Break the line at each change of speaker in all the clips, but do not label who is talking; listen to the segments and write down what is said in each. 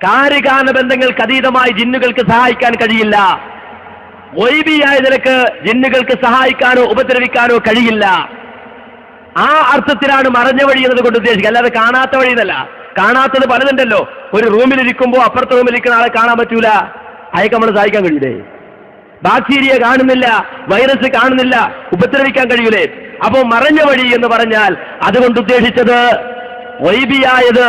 കാര്യകാരണ ബന്ധങ്ങൾക്ക് അതീതമായി ജിന്നുകൾക്ക് സഹായിക്കാൻ കഴിയില്ല. ഗൈബിയായ നിലക്ക് ജിന്നുകൾക്ക് സഹായിക്കാനോ ഉപദ്രവിക്കാനോ കഴിയില്ല. ആ അർത്ഥത്തിലാണ് മറഞ്ഞ വഴി എന്നതുകൊണ്ട് ഉദ്ദേശിക്കുക, അല്ലാതെ കാണാത്ത വഴി എന്നല്ല. കാണാത്തത് പലതുണ്ടല്ലോ. ഒരു റൂമിലിരിക്കുമ്പോൾ അപ്പുറത്തെ റൂമിലിരിക്കുന്ന ആളെ കാണാൻ പറ്റൂല, അയക്ക് നമ്മൾ സഹായിക്കാൻ കഴിയൂലേ? ബാക്ടീരിയ കാണുന്നില്ല, വൈറസ് കാണുന്നില്ല, ഉപദ്രവിക്കാൻ കഴിയൂലേ? അപ്പോ മറഞ്ഞ വഴി എന്ന് പറഞ്ഞാൽ അതുകൊണ്ട് ഉദ്ദേശിച്ചത് ഗൈബിയായത്,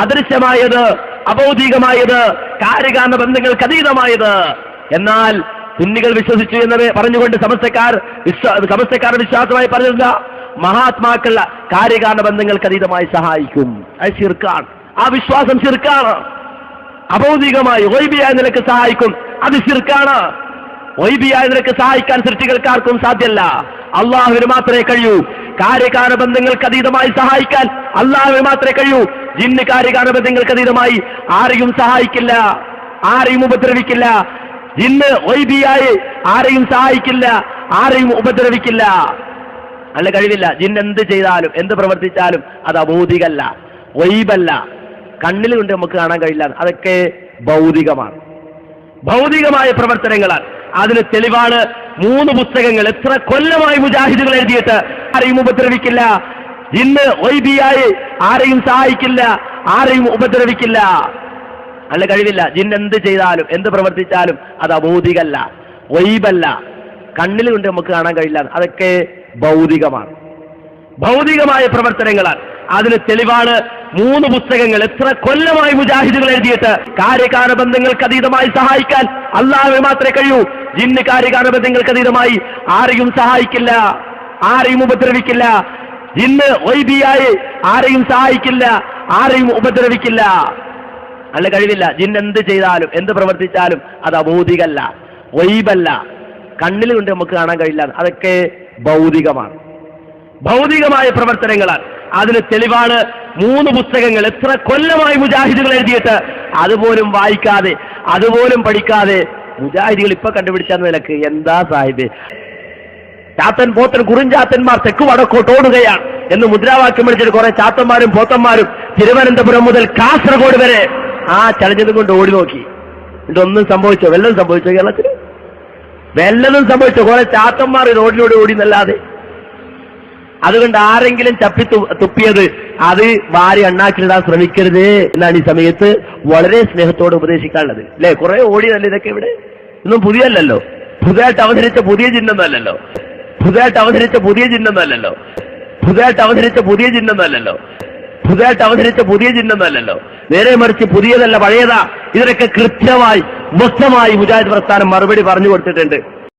അദൃശ്യമായത്, അഭൗതികമായത്, കാര്യകാരണ ബന്ധങ്ങൾക്ക് അതീതമായത്. എന്നാൽ സുന്നികൾ വിശ്വസിച്ചു എന്ന് പറഞ്ഞുകൊണ്ട് സമസ്തക്കാരുടെ വിശ്വാസമായി പറഞ്ഞില്ല, മഹാത്മാക്കൾ കാര്യകാരണ ബന്ധങ്ങൾക്ക് അതീതമായി സഹായിക്കും. അത് ശിർക്കാണ്. ആ വിശ്വാസം ശിർക്കാണ്. അഭൗതികമായി ഗൈബിയായ നിലക്ക് സഹായിക്കും, അത് ശിർക്കാണ്. ഗൈബിയായ നിലക്ക് സഹായിക്കാൻ സൃഷ്ടികൾക്കാർക്കും സാധ്യമല്ല, അള്ളാഹുവിന് മാത്രമേ കഴിയൂ. കാര്യകാരണ ബന്ധങ്ങൾക്ക് അതീതമായി സഹായിക്കാൻ അള്ളാഹുവിന് മാത്രമേ കഴിയൂ. ജിന്ന് കാര്യകാരണ ബന്ധങ്ങൾക്ക് അതീതമായി ആരെയും സഹായിക്കില്ല, ആരെയും ഉപദ്രവിക്കില്ല. ജിന്ന് ഗൈബിയായി ആരെയും സഹായിക്കില്ല, ആരെയും ഉപദ്രവിക്കില്ല. അല്ല, കഴിവില്ല. ജിന്ന് എന്ത് ചെയ്താലും എന്ത് പ്രവർത്തിച്ചാലും അത് അഭൗതികല്ല, ഗൈബല്ല, കണ്ണിൽ കൊണ്ട് നമുക്ക് കാണാൻ കഴിയില്ല. അതൊക്കെ ഭൗതികമാണ്, ഭൗതികമായ പ്രവർത്തനങ്ങളാണ്. അതിന് തെളിവാണ് 3 പുസ്തകങ്ങൾ. എത്ര കൊല്ലമായി മുജാഹിദുകൾ എഴുതിയിട്ട് ആരെയും ഉപദ്രവിക്കില്ല, ജിന്ന് ഗൈബിയായി ആരെയും സഹായിക്കില്ല, ആരെയും ഉപദ്രവിക്കില്ല. അല്ല, കഴിവില്ല. ജിന്ന് എന്ത് ചെയ്താലും എന്ത് പ്രവർത്തിച്ചാലും അത് അഭൗതികല്ല, ഗൈബല്ല, കണ്ണിൽ കൊണ്ട് നമുക്ക് കാണാൻ കഴിയില്ല. അതൊക്കെ ഭൗതികമാണ്, ഭൗതികമായ പ്രവർത്തനങ്ങളാണ്. അതിന് തെളിവാണ് 3 പുസ്തകങ്ങൾ. എത്ര കൊല്ലമായി മുജാഹിദുകൾ എഴുതിയിട്ട് കാര്യകാരണ ബന്ധങ്ങൾക്ക് അതീതമായി സഹായിക്കാൻ അള്ളാഹുവിന് മാത്രമേ കഴിയൂ. ജിന്ന് കാര്യകാരണ ബന്ധങ്ങൾക്ക് അതീതമായി ആരെയും സഹായിക്കില്ല, ആരെയും ഉപദ്രവിക്കില്ല. ജിന്ന് ഗൈബിയായി ആരെയും സഹായിക്കില്ല, ആരെയും ഉപദ്രവിക്കില്ല. അല്ല, കഴിവില്ല. ജിന്ന് എന്ത് ചെയ്താലും എന്ത് പ്രവർത്തിച്ചാലും അത് അഭൗതികല്ല, ഗൈബല്ല, കണ്ണിൽ കൊണ്ട് നമുക്ക് കാണാൻ കഴിയില്ല. അതൊക്കെ ഭൗതികമാണ്, ഭൗതികമായ പ്രവർത്തനങ്ങളാണ്. അതിന് തെളിവാണ് 3 പുസ്തകങ്ങൾ. എത്ര കൊല്ലമായി മുജാഹിദുകൾ എഴുതിയിട്ട് അതുപോലും വായിക്കാതെ അതുപോലും പഠിക്കാതെ മുജാഹിദികൾ ഇപ്പൊ കണ്ടുപിടിച്ച നിലക്ക് എന്താ സാഹിബ്, ചാത്തൻ പോത്തൻ കുറിഞ്ചാത്തന്മാർ തെക്ക് വടക്കോട്ട് ഓടുകയാണ് എന്ന് മുദ്രാവാക്യം വിളിച്ചിട്ട് കുറെ ചാത്തന്മാരും പോത്തന്മാരും തിരുവനന്തപുരം മുതൽ കാസർഗോഡ് വരെ ആ ചലഞ്ഞതും കൊണ്ട് ഓടി നോക്കി. ഇതൊന്നും സംഭവിച്ചോ? വല്ലതും സംഭവിച്ചോ? കേരളത്തിൽ വല്ലതും സംഭവിച്ചോ? കുറെ ചാത്തന്മാർ റോഡിലൂടെ ഓടി എന്നല്ലാതെ. അതുകൊണ്ട് ആരെങ്കിലും തുപ്പിയത് അത് വാരി അണ്ണാക്കിലിടാൻ ശ്രമിക്കരുത് എന്നാണ് ഈ സമയത്ത് വളരെ സ്നേഹത്തോടെ ഉപദേശിക്കാനുള്ളത്. അല്ലെ, കുറെ ഓടിയതല്ലേ ഇതൊക്കെ? ഇവിടെ ഒന്നും പുതിയല്ലോ, പുതുതായിട്ട് അവതരിച്ച പുതിയ ചിഹ്നമല്ലല്ലോ, പുതുതായിട്ട് അവതരിച്ച പുതിയ ചിഹ്നമല്ലല്ലോ, പുതുതായിട്ട് അവതരിച്ച പുതിയ ചിഹ്നമല്ലല്ലോ, പുതുതായിട്ട് അവതരിച്ച പുതിയ ചിഹ്നമല്ലല്ലോ. നേരെ മറിച്ച് പുതിയതല്ല, പഴയതാ. ഇതിനൊക്കെ കൃത്യമായി വ്യക്തമായി മുജാഹിദ് പ്രസ്ഥാനം മറുപടി പറഞ്ഞു കൊടുത്തിട്ടുണ്ട്.